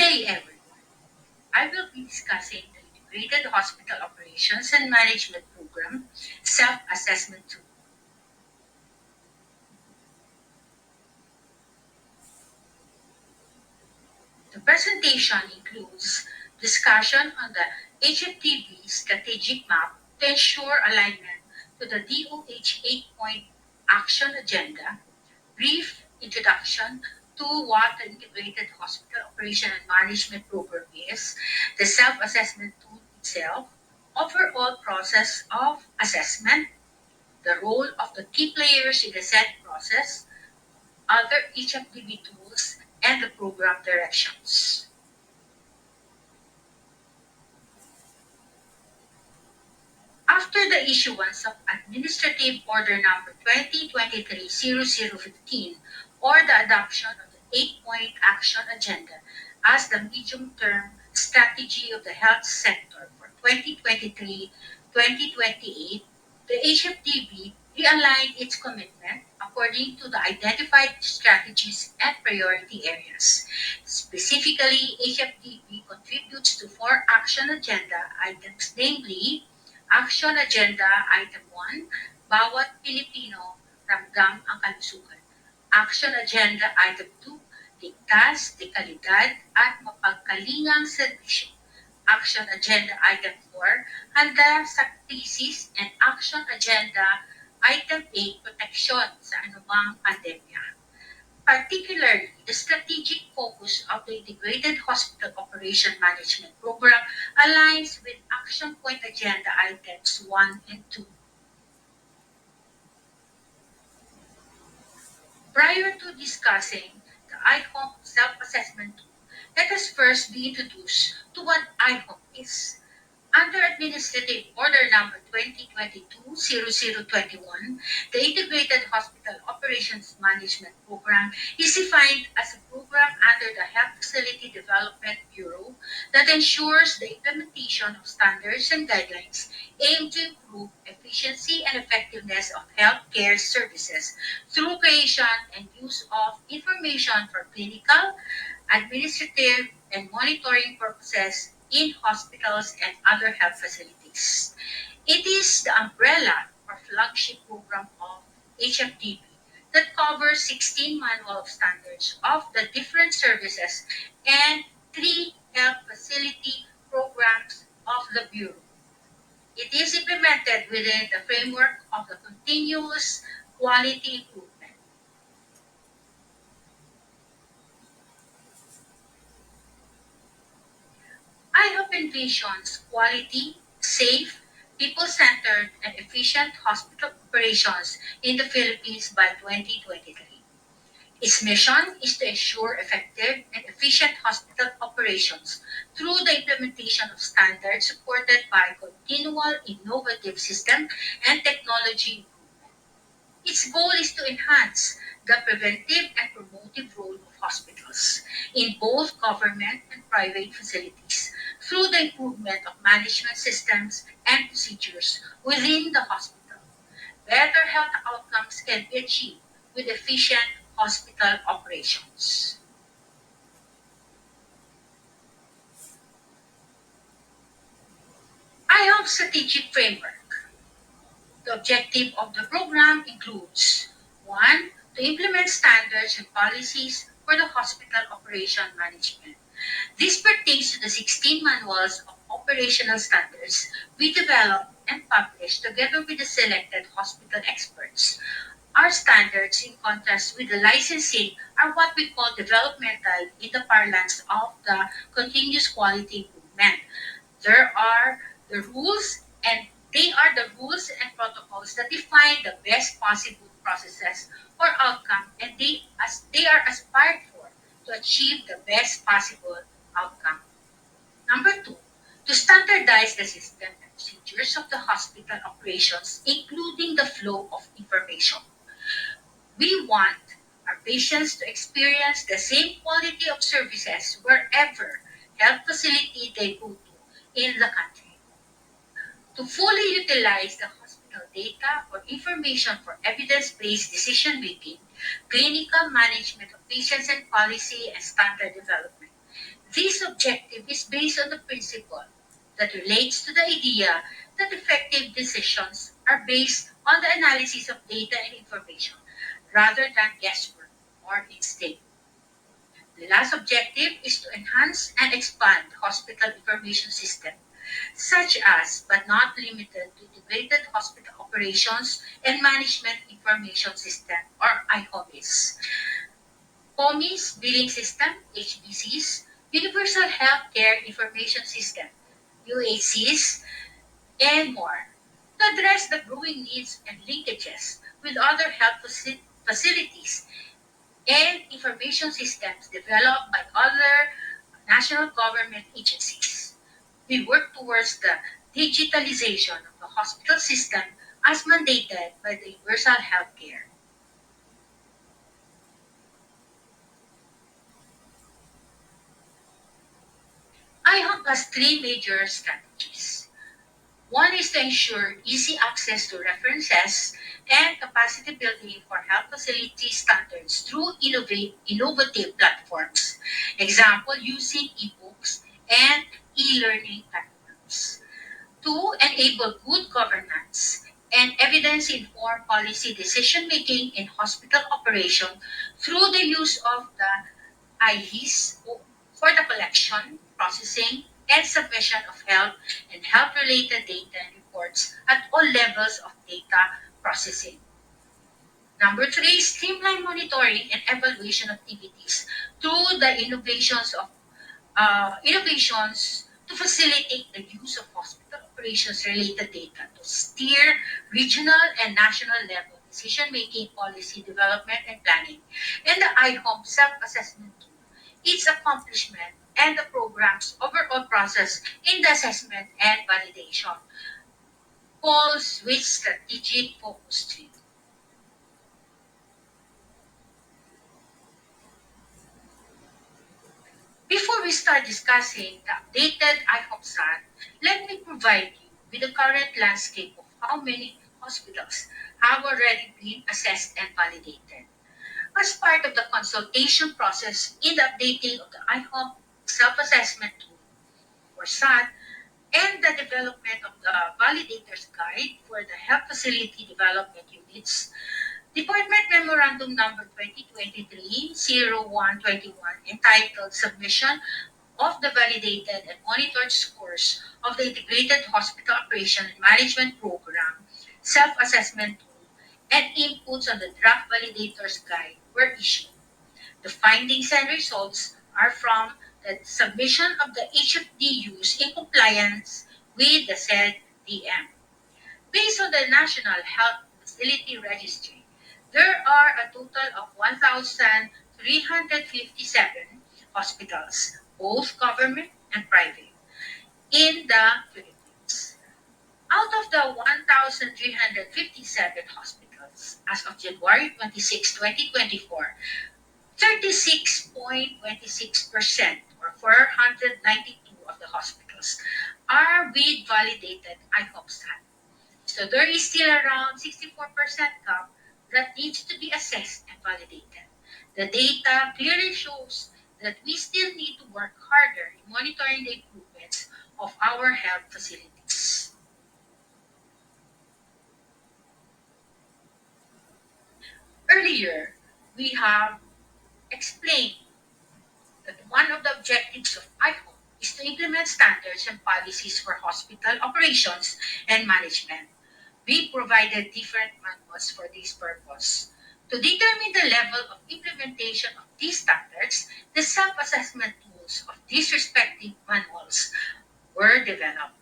day, everyone. I will be discussing the Integrated Hospital Operations and Management Program Self-Assessment Tool. The presentation includes discussion on the HFDB strategic map to ensure alignment to the DOH 8-point action agenda, brief introduction to what the Integrated Hospital Operation and Management Program is, the self-assessment tool itself, overall process of assessment, the role of the key players in the said process, other HFDB tools, and the program directions. After the issuance of Administrative Order Number 2023-0015 or the adoption of the 8-point action agenda as the medium-term strategy of the health sector for 2023-2028, the HFDB realigned its commitment according to the identified strategies and priority areas. Specifically, HFDB contributes to 4 action agenda items, namely Action Agenda Item 1, Bawat Pilipino, Ramdam ang Kalusugan. Action Agenda Item 2, Ligtas, Dekalidad at Mapagkalingang Serbisyo. Action Agenda Item 4, Handa sa Krisis, and Action Agenda Item 8, Proteksyon sa anumang pandemya. Particularly, the strategic focus of the Integrated Hospital Operation Management Program aligns with Action Point Agenda Items 1 and 2. Prior to discussing the IHOMP self-assessment tool, let us first be introduced to what IHOMP is. Under Administrative Order Number 2022-0021, the Integrated Hospital Operations Management Program is defined as a program under the Health Facility Development Bureau that ensures the implementation of standards and guidelines aimed to improve efficiency and effectiveness of healthcare services through creation and use of information for clinical, administrative, and monitoring purposes in hospitals and other health facilities. It is the umbrella or flagship program of HFDB that covers 16 manual standards of the different services and 3 health facility programs of the Bureau. It is implemented within the framework of the continuous quality improvement. IHOP envisions quality, safe, people-centered, and efficient hospital operations in the Philippines by 2023. Its mission is to ensure effective and efficient hospital operations through the implementation of standards supported by continual innovative system and technology improvement. Its goal is to enhance the preventive and promotive role of hospitals in both government and private facilities through the improvement of management systems and procedures within the hospital. Better health outcomes can be achieved with efficient hospital operations. IHOMPS strategic framework. The objective of the program includes 1. To implement standards and policies for the hospital operation management. This pertains to the 16 manuals of operational standards we developed and published together with the selected hospital experts. Our standards, in contrast with the licensing, are what we call developmental in the parlance of the continuous quality improvement. There are the rules and they are the rules and protocols that define the best possible processes or outcome, and they are aspired for to achieve the best possible outcome. Number 2, to standardize the system and procedures of the hospital operations, including the flow of information. We want our patients to experience the same quality of services wherever health facility they go to in the country. To fully utilize the hospital data or information for evidence-based decision-making, clinical management of patients and policy and standard development. This objective is based on the principle that relates to the idea that effective decisions are based on the analysis of data and information rather than guesswork or instinct. The last objective is to enhance and expand hospital information system, such as, but not limited to, integrated hospital operations and management information system, or IHOMIS. HOMIS billing system, HBCs, Universal Healthcare Information System, UACs, and more, to address the growing needs and linkages with other health facilities and information systems developed by other national government agencies. We work towards the digitalization of the hospital system as mandated by the Universal Healthcare. IHOP has three major strategies. One is to ensure easy access to references and capacity building for health facility standards through innovative platforms. Example, using ebooks and e-learning platforms. Two, enable good governance and evidence-informed policy decision-making in hospital operation through the use of the IHIS for the collection, processing, and submission of health and health-related data and reports at all levels of data processing. Number three, streamline monitoring and evaluation activities through the innovations to facilitate the use of hospital operations related data to steer regional and national level decision making, policy development, and planning, and the IHOME self assessment tool, its accomplishment, and the program's overall process in the assessment and validation falls with strategic focus three. Before we start discussing the updated IHOMSAT, let me provide you with the current landscape of how many hospitals have already been assessed and validated. As part of the consultation process in the updating of the IHOM self-assessment tool for SAT and the development of the validator's guide for the health facility development units, Department Memorandum Number 2023-0121 entitled Submission of the Validated and Monitored Scores of the Integrated Hospital Operation and Management Program, Self-Assessment Tool, and Inputs on the Draft Validator's Guide were issued. The findings and results are from the submission of the HFDUs in compliance with the said DM. Based on the National Health Facility Registry, there are a total of 1,357 hospitals, both government and private, in the Philippines. Out of the 1,357 hospitals as of January 26, 2024, 36.26% or 492 of the hospitals are with validated IHOPSAT. So there is still around 64% gap that needs to be assessed and validated. The data clearly shows that we still need to work harder in monitoring the improvements of our health facilities. Earlier, we have explained that one of the objectives of IHOP is to implement standards and policies for hospital operations and management. We provided different manuals for this purpose. To determine the level of implementation of these standards, the self-assessment tools of these respective manuals were developed.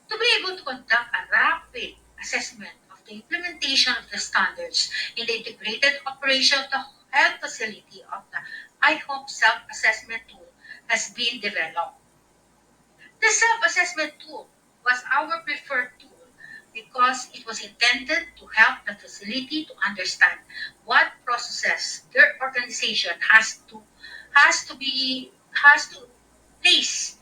To be able to conduct a rapid assessment of the implementation of the standards in the integrated operation of the health facility of the IHOP self-assessment tool has been developed. The self-assessment tool was our preferred tool because it was intended to help the facility to understand what processes their organization has to place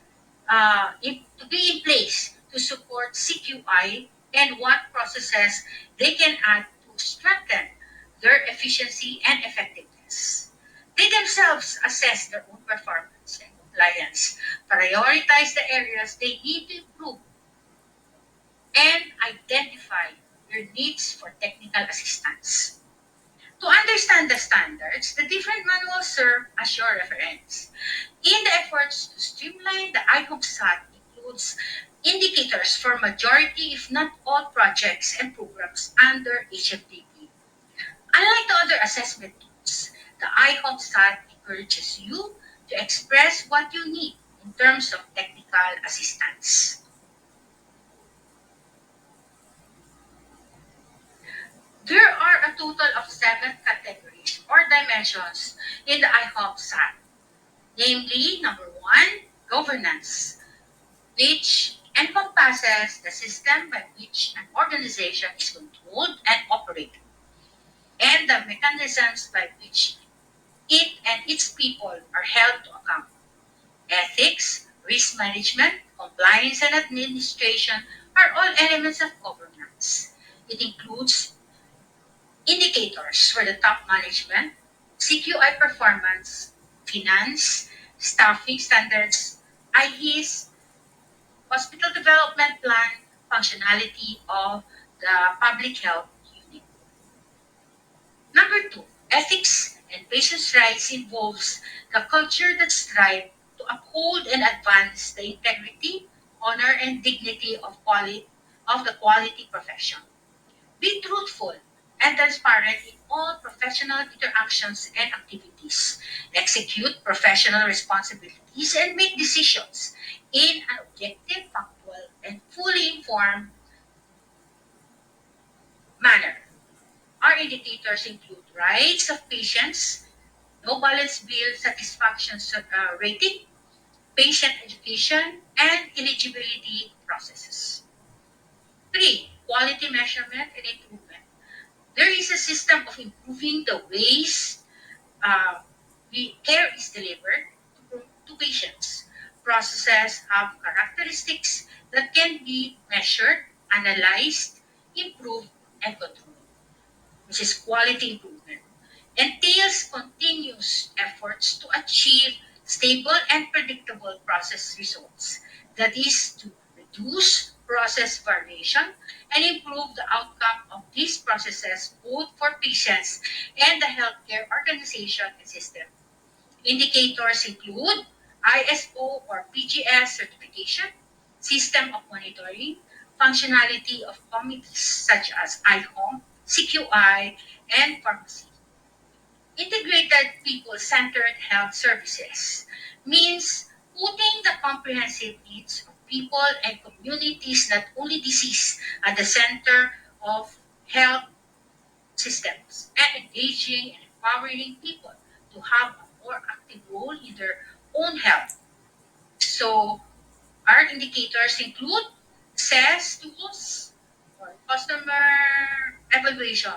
to be in place to support CQI and what processes they can add to strengthen their efficiency and effectiveness. They themselves assess their own performance and compliance, prioritize the areas they need to improve, and identify your needs for technical assistance. To understand the standards, the different manuals serve as your reference. In the efforts to streamline the IHOMPSAT includes indicators for majority, if not all, projects and programs under HFDB. Unlike the other assessment tools, the IHOMPSAT encourages you to express what you need in terms of technical assistance. There are a total of 7 categories or dimensions in the IHOMPSAT, namely number 1, governance, which encompasses the system by which an organization is controlled and operated, and the mechanisms by which it and its people are held to account. Ethics, risk management, compliance, and administration are all elements of governance. It includes indicators for the top management, CQI performance, finance, staffing standards, IHIS, hospital development plan, functionality of the public health unit. Number 2, ethics and patients' rights involves the culture that strives to uphold and advance the integrity, honor, and dignity of the quality profession. Be truthful and transparent in all professional interactions and activities. Execute professional responsibilities and make decisions in an objective, factual, and fully informed manner. Our indicators include rights of patients, no balance bill satisfaction rating, patient education, and eligibility processes. 3, quality measurement and improvement. There is a system of improving the ways uh, care is delivered to patients. Processes have characteristics that can be measured, analyzed, improved, and controlled, which is quality improvement, entails continuous efforts to achieve stable and predictable process results. That is to reduce process variation and improve the outcome of these processes both for patients and the healthcare organization and system. Indicators include ISO or PGS certification, system of monitoring, functionality of committees such as IHOM, CQI, and pharmacy. Integrated people-centered health services means putting the comprehensive needs of people and communities, not only disease, at the center of health systems and engaging and empowering people to have a more active role in their own health. So our indicators include CES tools or customer evaluation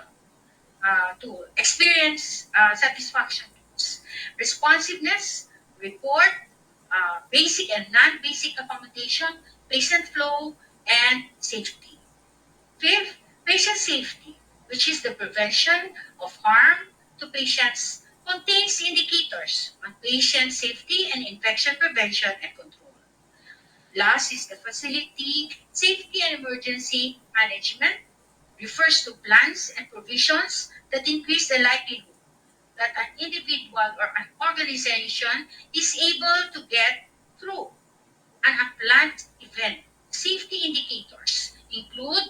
tool, experience satisfaction tools, responsiveness, report, basic and non-basic accommodation, patient flow, and safety. Fifth, patient safety, which is the prevention of harm to patients, contains indicators on patient safety and infection prevention and control. Last is the facility safety and emergency management, refers to plans and provisions that increase the likelihood that an individual or an organization is able to get through an unplanned event. Safety indicators include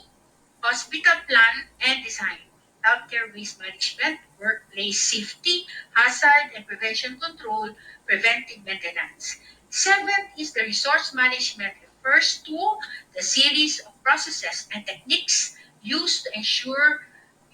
hospital plan and design, healthcare waste management, workplace safety, hazard and prevention control, preventive maintenance. Seventh is the resource management, refers to the series of processes and techniques used to ensure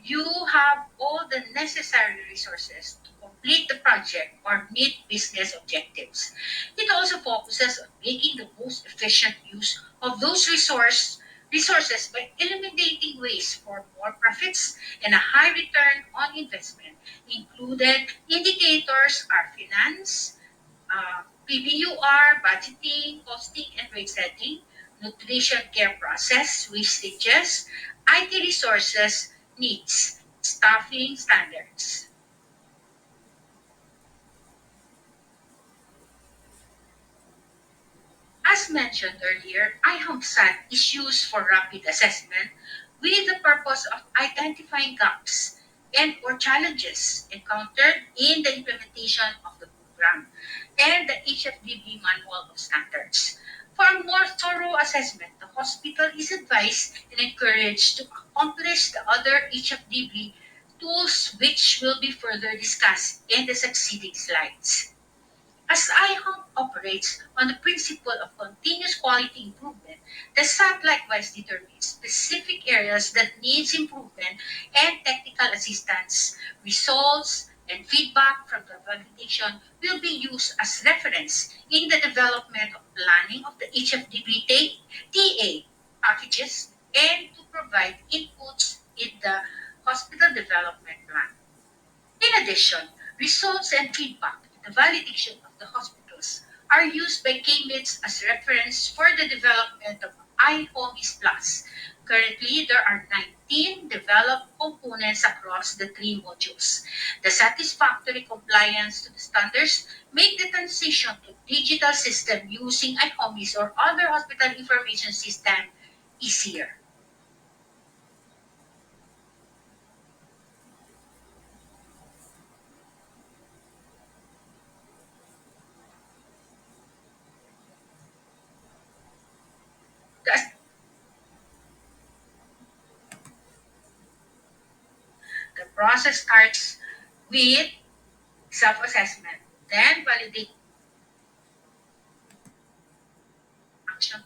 you have all the necessary resources to complete the project or meet business objectives. It also focuses on making the most efficient use of those resources by eliminating waste for more profits and a high return on investment. Included indicators are finance, PBUR, budgeting, costing and rate setting, nutrition care process, wastages, IT resources, needs, staffing standards. As mentioned earlier, IHOMPSAT is used for rapid assessment with the purpose of identifying gaps and or challenges encountered in the implementation of the program and the HFDB Manual of Standards. For a more thorough assessment, the hospital is advised and encouraged to accomplish the other HFDB tools which will be further discussed in the succeeding slides. As IHOM operates on the principle of continuous quality improvement, the SAT likewise determines specific areas that needs improvement and technical assistance, results, and feedback from the validation will be used as reference in the development of planning of the HFDB TA packages and to provide inputs in the hospital development plan. In addition, results and feedback in the validation of the hospitals are used by KMITS as reference for the development of iHomies Plus. Currently, there are 19 developed components across the three modules. The satisfactory compliance to the standards make the transition to digital system using iHomies or other hospital information system easier. The, the process starts with self-assessment, then validate action.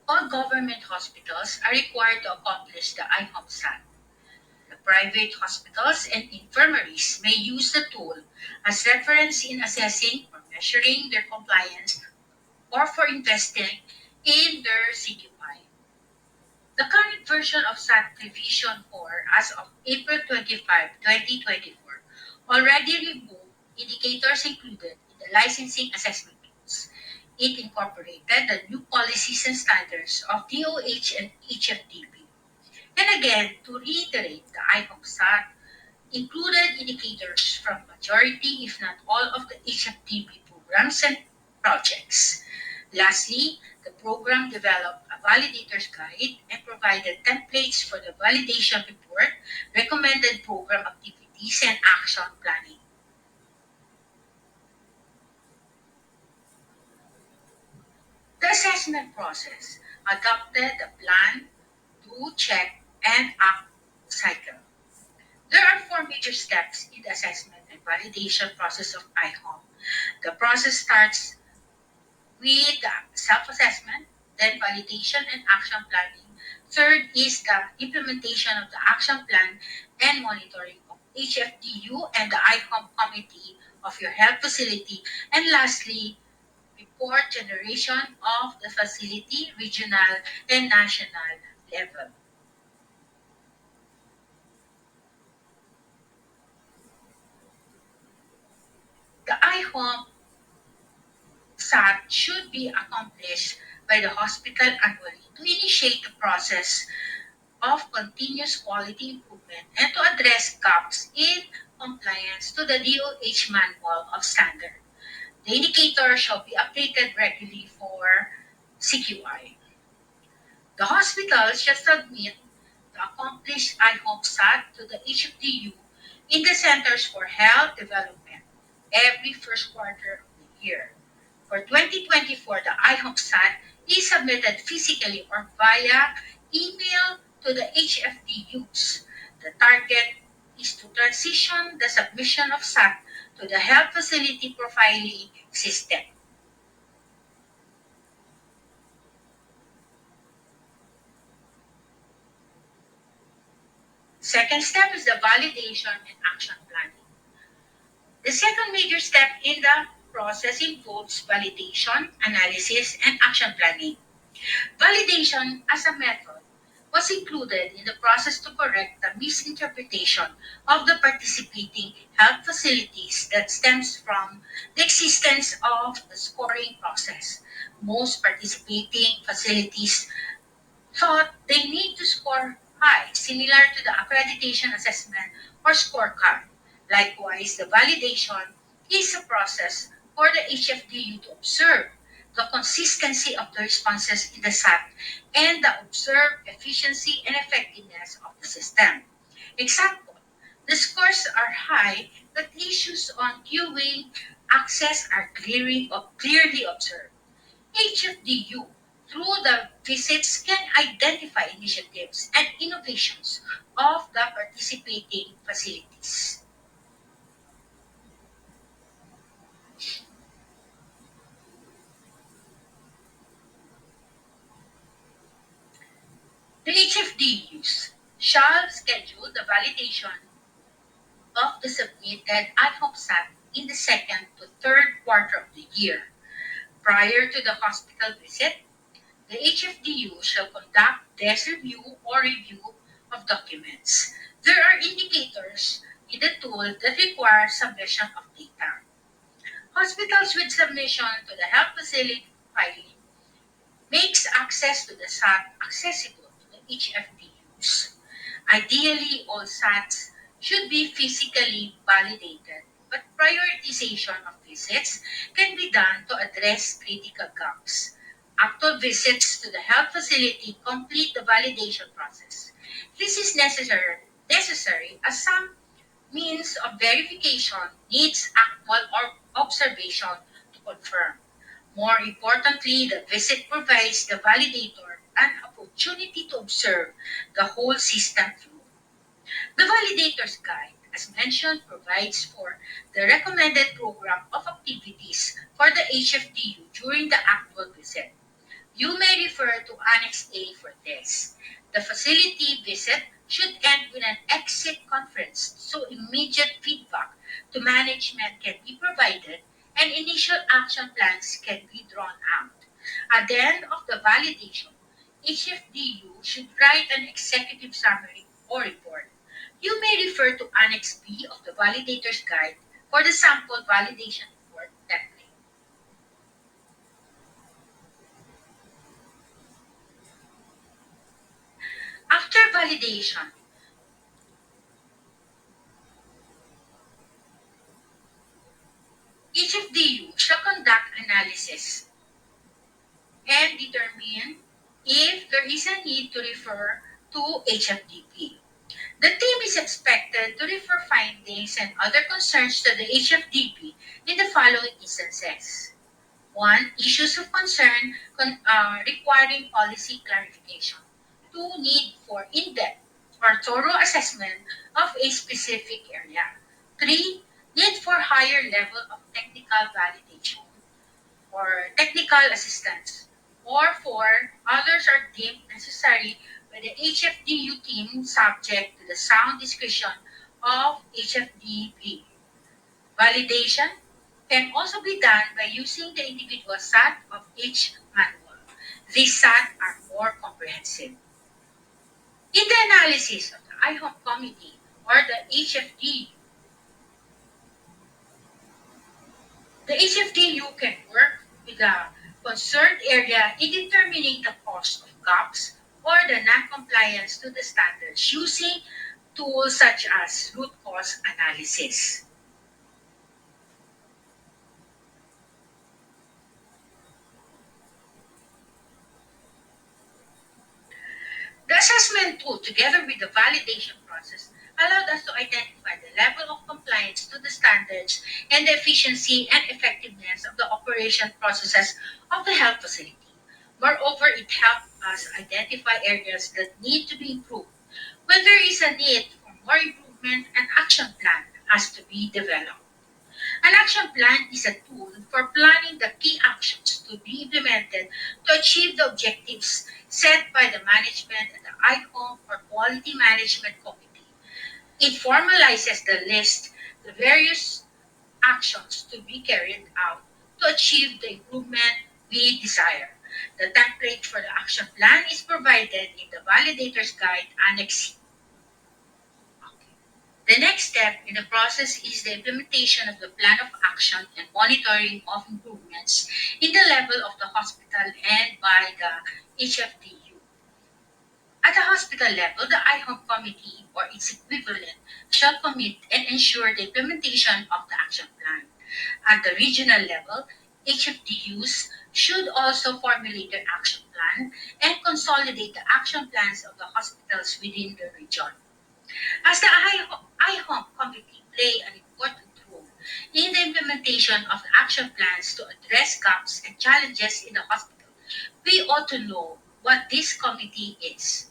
All government hospitals are required to accomplish the IHOMSAT. The private hospitals and infirmaries may use the tool as reference in assessing or measuring their compliance or for investing in their CQI. The current version of SAT Revision 4 as of April 25, 2024 already removed indicators included in the licensing assessment tools. It incorporated the new policies and standards of DOH and HFDB. And again, to reiterate, the IHOMSAT included indicators from majority, if not all, of the HFDB programs and projects. Lastly, the program developed a validator's guide and provided templates for the validation report, recommended program activities, and action planning. The assessment process adopted the plan, do, check, and act cycle. There are four major steps in the assessment and validation process of IHOM. The process starts with the self-assessment, then validation and action planning. Third is the implementation of the action plan and monitoring of HFDU and the IHOM committee of your health facility. And lastly, report generation of the facility, regional and national level. The IHOM SAT should be accomplished by the hospital annually to initiate the process of continuous quality improvement and to address gaps in compliance to the DOH Manual of Standard. The indicator shall be updated regularly for CQI. The hospital shall submit the accomplished IHOMSAT to the HFDU in the Centers for Health Development every first quarter of the year. For 2024, the IHOMSAT is submitted physically or via email to the HFDUs. The target is to transition the submission of SAT to the health facility profiling system. Second step is the validation and action planning. The second major step in the process involves validation, analysis, and action planning. Validation as a method was included in the process to correct the misinterpretation of the participating health facilities that stems from the existence of the scoring process. Most participating facilities thought they need to score high, similar to the accreditation assessment or scorecard. Likewise, the validation is a process for the HFDU to observe, the consistency of the responses in the SAT, and the observed efficiency and effectiveness of the system. Example, the scores are high, but issues on queuing access are clearly observed. HFDU, through the visits, can identify initiatives and innovations of the participating facilities. The HFDUs shall schedule the validation of the submitted IHOMPSAT in the second to third quarter of the year. Prior to the hospital visit, the HFDU shall conduct desk review or review of documents. There are indicators in the tool that require submission of data. Hospitals with submission to the health facility filing makes access to the SAT accessible to the HFDUs. Ideally, all SATs should be physically validated, but prioritization of visits can be done to address critical gaps. Actual visits to the health facility complete the validation process. This is necessary as some means of verification needs actual or observation to confirm. More importantly, the visit provides the validator an opportunity to observe the whole system through. The Validator's Guide, as mentioned, provides for the recommended program of activities for the HFDU during the actual visit. You may refer to Annex A for this. The facility visit should end with an exit conference so immediate feedback to management can be provided and initial action plans can be drawn out. At the end of the validation, HFDU should write an executive summary or report. You may refer to Annex B of the Validator's Guide for the sample validation report template. After validation, each of the shall conduct analysis and determine if there is a need to refer to HFDP. The team is expected to refer findings and other concerns to the HFDP in the following instances. 1. Issues of concern requiring policy clarification. 2. Need for in-depth or thorough assessment of a specific area. 3. Need for higher level of technical validation or technical assistance. Or 4. Others are deemed necessary by the HFDU team subject to the sound discretion of HFDP. Validation can also be done by using the individual SAT of each manual. These SAT are more comprehensive. In the analysis of the IHOM committee or the HFD, the HFDU can work with the concerned area in determining the cause of gaps or the non-compliance to the standards using tools such as root cause analysis. The assessment tool, together with the validation process, allowed us to identify the level of compliance to the standards and the efficiency and effectiveness of the operation processes of the health facility. Moreover, it helped us identify areas that need to be improved. When there is a need for more improvement, an action plan has to be developed. An action plan is a tool for planning the key actions to be implemented to achieve the objectives set by the management and the ICOM or Quality Management Committee. It formalizes the list, the various actions to be carried out to achieve the improvement we desire. The template for the action plan is provided in the Validator's Guide Annex. The next step in the process is the implementation of the plan of action and monitoring of improvements in the level of the hospital and by the HFDU. At the hospital level, the IHOM committee or its equivalent shall commit and ensure the implementation of the action plan. At the regional level, HFDUs should also formulate their action plan and consolidate the action plans of the hospitals within the region. As the IHOMP committee play an important role in the implementation of the action plans to address gaps and challenges in the hospital, we ought to know what this committee is.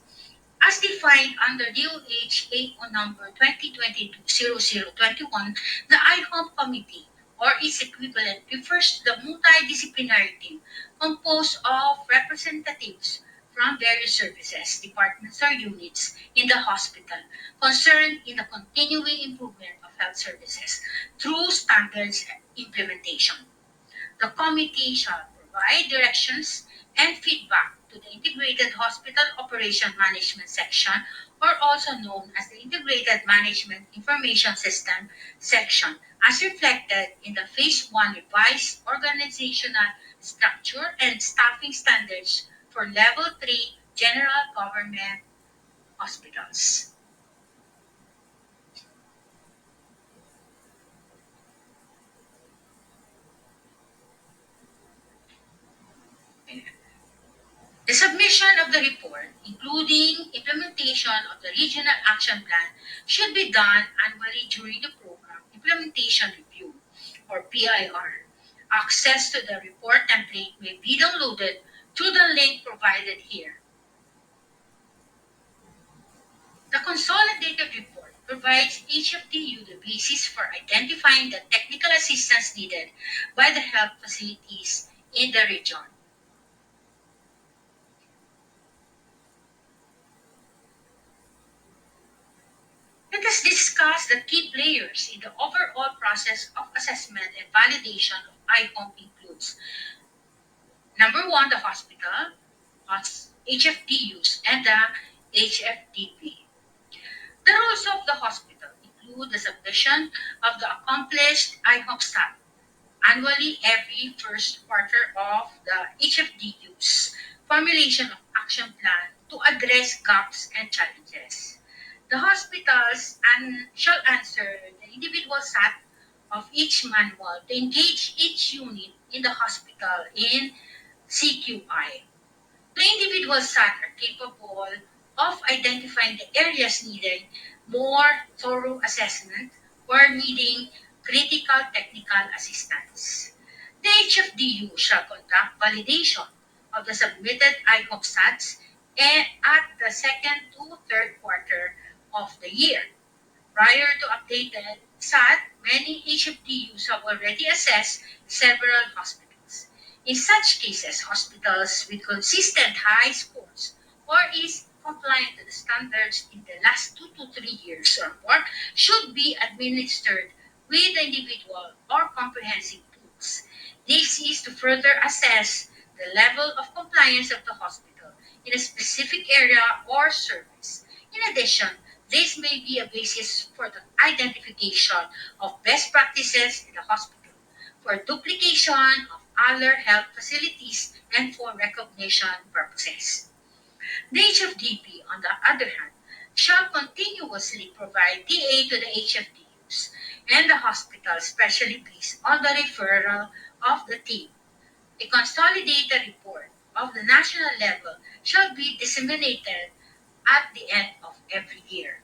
As defined under DOH AO number 2022-0021, the IHOMP Committee, or its equivalent, refers to the multidisciplinary team composed of representatives from various services, departments, or units in the hospital concerned in the continuing improvement of health services through standards implementation. The committee shall provide directions and feedback to the Integrated Hospital Operation Management Section, or also known as the Integrated Management Information System Section, as reflected in the Phase 1 revised organizational structure and staffing standards for Level 3 general government hospitals. The submission of the report, including implementation of the Regional Action Plan, should be done annually during the Program Implementation Review, or PIR. Access to the report template may be downloaded through the link provided here. The consolidated report provides each of the basis for identifying the technical assistance needed by the health facilities in the region. Let us discuss the key players in the overall process of assessment and validation of IHOME includes number one, the hospital, HFDUs, and the HFDP. The roles of the hospital include the submission of the accomplished IHOMPSAT annually every first quarter of the HFDUs, formulation of action plan to address gaps and challenges. The hospitals shall answer the individual SAT of each manual to engage each unit in the hospital in CQI. The individuals SAT are capable of identifying the areas needing more thorough assessment or needing critical technical assistance. The HFDU shall conduct validation of the submitted IHOPSATs at the second to third quarter of the year. Prior to updated SAT, many HFDUs have already assessed several hospitals. In such cases, hospitals with consistent high scores or is compliant to the standards in the last 2 to 3 years or more should be administered with the individual or comprehensive tools. This is to further assess the level of compliance of the hospital in a specific area or service. In addition, this may be a basis for the identification of best practices in the hospital, for duplication of other health facilities, and for recognition purposes. The HFDP, on the other hand, shall continuously provide DA to the HFDUs and the hospital, especially based on the referral of the team. A consolidated report of the national level shall be disseminated at the end of every year.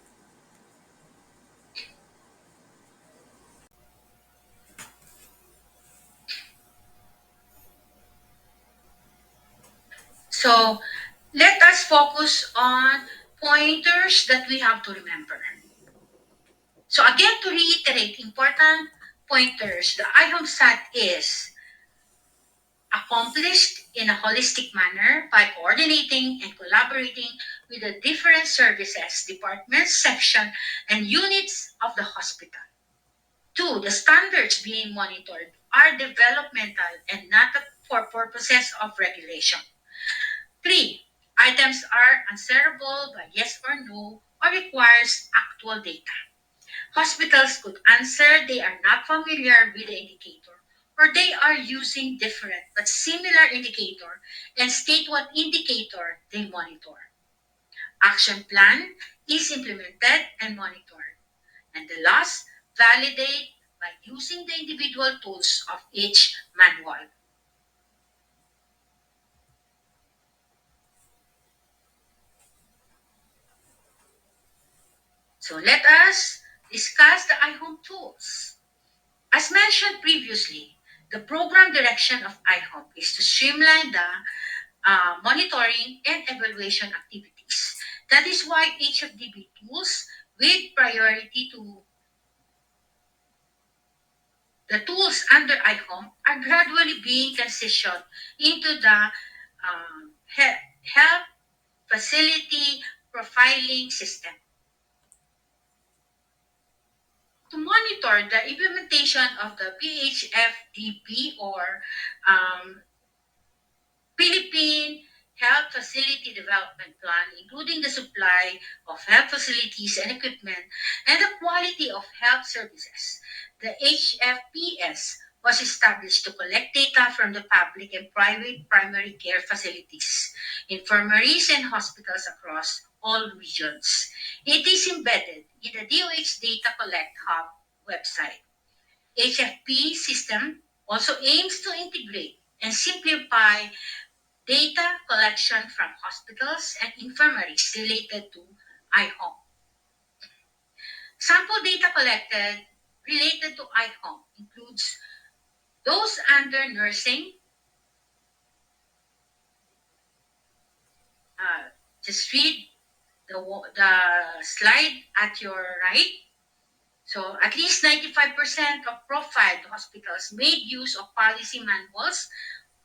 So let us focus on pointers that we have to remember. So again, to reiterate important pointers, the IHOMSAT is accomplished in a holistic manner by coordinating and collaborating with the different services, departments, section, and units of the hospital. Two, the standards being monitored are developmental and not for purposes of regulation. Three, items are answerable by yes or no or requires actual data. Hospitals could answer they are not familiar with the indicator or they are using different but similar indicator and state what indicator they monitor. Action plan is implemented and monitored. And the last, validate by using the individual tools of each manual. So let us discuss the IHOME tools. As mentioned previously, the program direction of IHOME is to streamline the monitoring and evaluation activities. That is why HFDB tools with priority to the tools under IHOME are gradually being transitioned into the health facility profiling system. To monitor the implementation of the PHFDP or um, Philippine Health Facility Development Plan, including the supply of health facilities and equipment and the quality of health services. The HFPS was established to collect data from the public and private primary care facilities, infirmaries, and hospitals across all regions. It is embedded in the DOH Data Collect Hub website. HFP system also aims to integrate and simplify data collection from hospitals and infirmaries related to IHOME. Sample data collected related to IHOME includes those under nursing. Uh, just read the slide at your right. So at least 95% of profiled hospitals made use of policy manuals,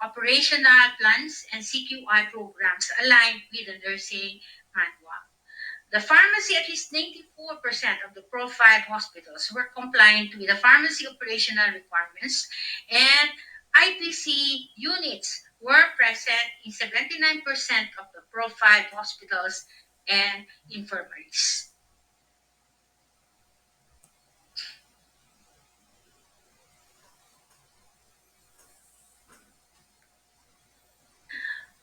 operational plans, and CQI programs aligned with the nursing manual. The pharmacy, at least 94% of the profiled hospitals were compliant with the pharmacy operational requirements, and IPC units were present in 79% of the profiled hospitals and infirmaries.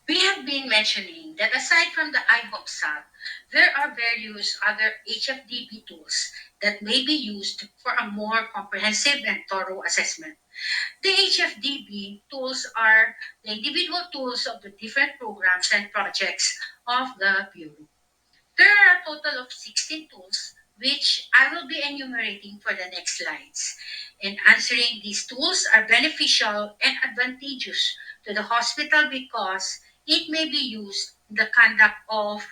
We have been mentioning that aside from the IHOMPSAT, there are various other HFDB tools that may be used for a more comprehensive and thorough assessment. The HFDB tools are the individual tools of the different programs and projects of the Bureau. There are a total of 16 tools, which I will be enumerating for the next slides. And answering these tools are beneficial and advantageous to the hospital because it may be used in the conduct of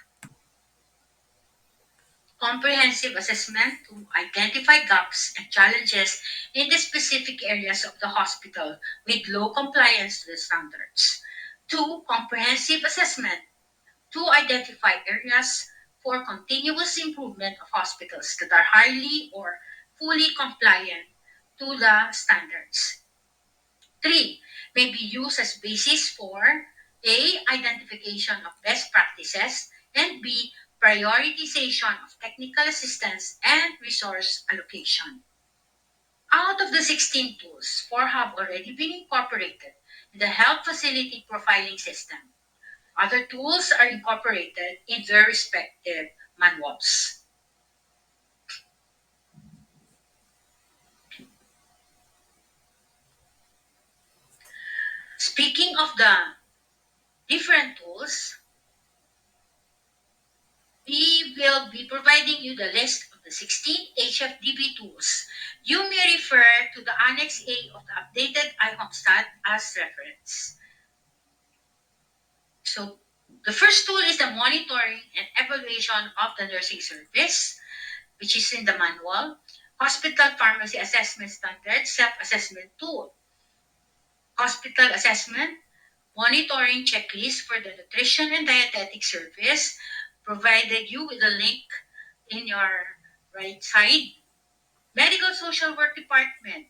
comprehensive assessment to identify gaps and challenges in the specific areas of the hospital with low compliance to the standards. Two, comprehensive assessment to identify areas for continuous improvement of hospitals that are highly or fully compliant to the standards. Three, may be used as basis for A, identification of best practices, and B, prioritization of technical assistance and resource allocation. Out of the 16 tools, 4 have already been incorporated in the health facility profiling system. Other tools are incorporated in their respective manuals. Speaking of the different tools, we will be providing you the list of the 16 HFDB tools. You may refer to the Annex A of the updated IHOMSAT as reference. So the first tool is the monitoring and evaluation of the nursing service, which is in the manual. Hospital Pharmacy Assessment Standard Self-Assessment Tool. Hospital Assessment Monitoring Checklist for the Nutrition and Dietetic Service. Provided you with a link in your right side. Medical Social Work Department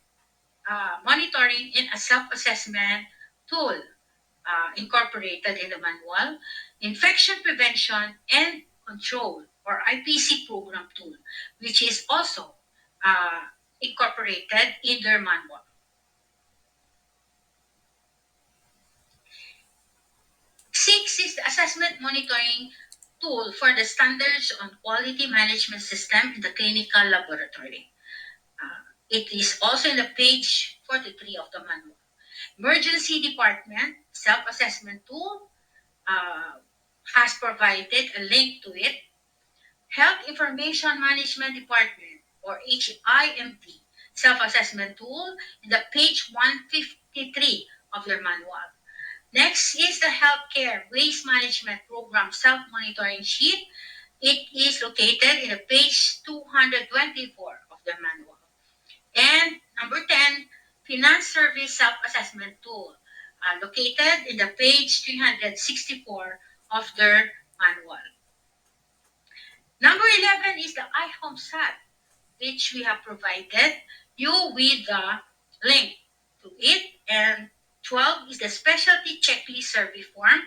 monitoring in a self-assessment tool incorporated in the manual. Infection Prevention and Control or IPC program tool, which is also uh, incorporated in their manual. Six is the assessment monitoring tool for the standards on quality management system in the clinical laboratory. It is also in the page 43 of the manual. Emergency Department self-assessment tool uh, has provided a link to it. Health Information Management Department, or HIMD, self-assessment tool in the page 153 of your manual. Next is the Healthcare Waste Management Program Self-Monitoring Sheet. It is located in the page 224 of the manual. And number 10, Finance Service Self-Assessment Tool, located in the page 364 of their manual. Number 11 is the IHOMPSAT, which we have provided you with the link to it. And 12 is the Specialty Checklist Survey Form,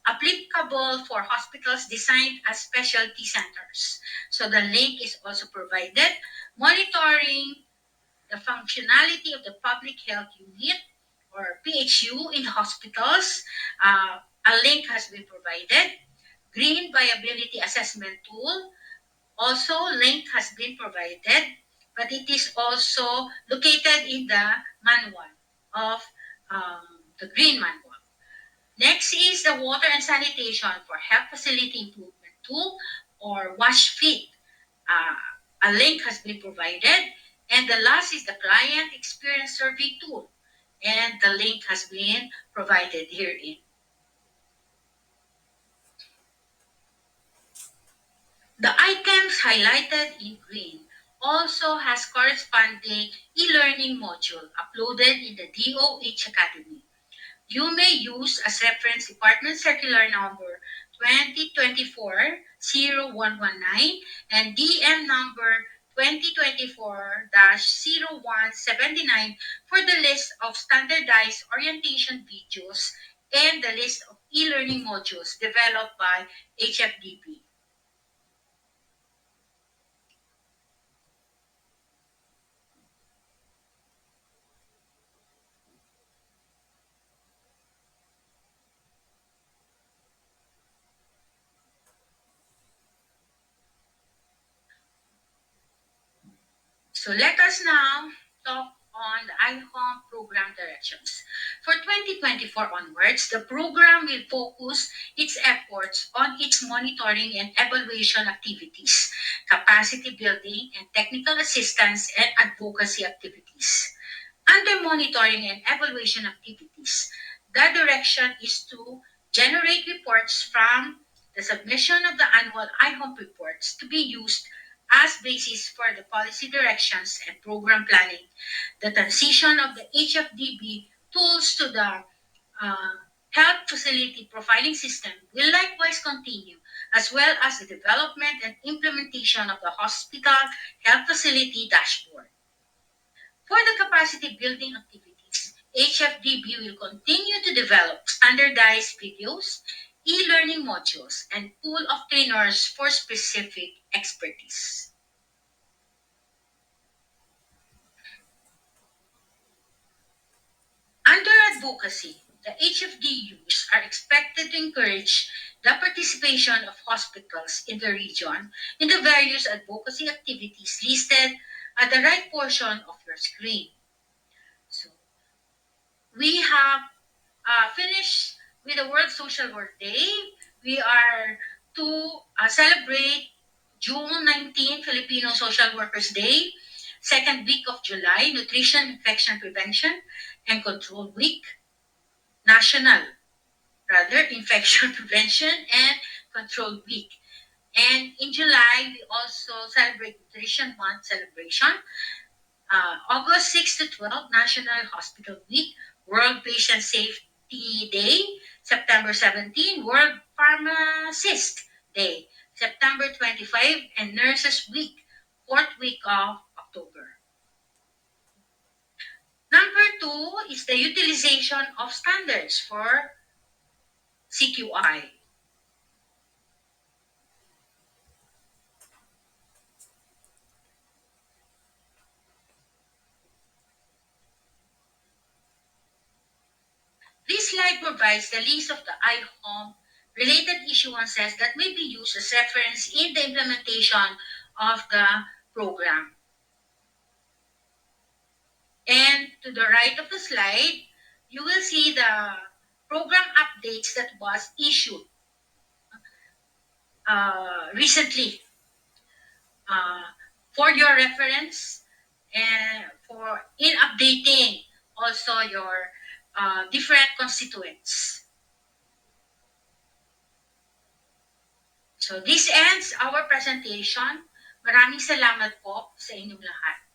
applicable for hospitals designed as specialty centers. So the link is also provided. Monitoring the functionality of the public health unit, or PHU, in hospitals. A link has been provided. Green Viability Assessment Tool, also link has been provided, but it is also located in the manual of the green manual. Next is the Water and Sanitation for Health Facility Improvement Tool, or WashFit. A link has been provided. And the last is the Client Experience Survey Tool, and the link has been provided herein. The items highlighted in green also has corresponding e-learning module uploaded in the DOH Academy. You may use as reference Department Circular Number 2024-0119 and DM number 2024-0179 for the list of standardized orientation videos and the list of e-learning modules developed by HFDB. So let us now talk on the IHOM program directions. For 2024 onwards, the program will focus its efforts on its monitoring and evaluation activities, capacity building and technical assistance and advocacy activities. Under monitoring and evaluation activities, the direction is to generate reports from the submission of the annual IHOM reports to be used as basis for the policy directions and program planning. The transition of the HFDB tools to the health facility profiling system will likewise continue, as well as the development and implementation of the hospital health facility dashboard. For the capacity building activities, HFDB will continue to develop standardized videos, e-learning modules, and pool of trainers for specific expertise. Under advocacy, the HFDUs are expected to encourage the participation of hospitals in the region in the various advocacy activities listed at the right portion of your screen. So, we have finished with the World Social Work Day. We are to celebrate June 19, Filipino Social Workers Day, second week of July, Nutrition, Infection Prevention and Control Week, National, Infection Prevention and Control Week. And in July, we also celebrate Nutrition Month celebration. August 6 to 12, National Hospital Week, World Patient Safety Day, September 17, World Pharmacist Day, September 25, and Nurses Week, fourth week of October. Number 2 is the utilization of standards for CQI. This slide provides the list of the IHOM related issuances that may be used as reference in the implementation of the program. And to the right of the slide, you will see the program updates that was issued recently. for your reference and for in updating also your different constituents. So this ends our presentation. Maraming salamat po sa inyong lahat.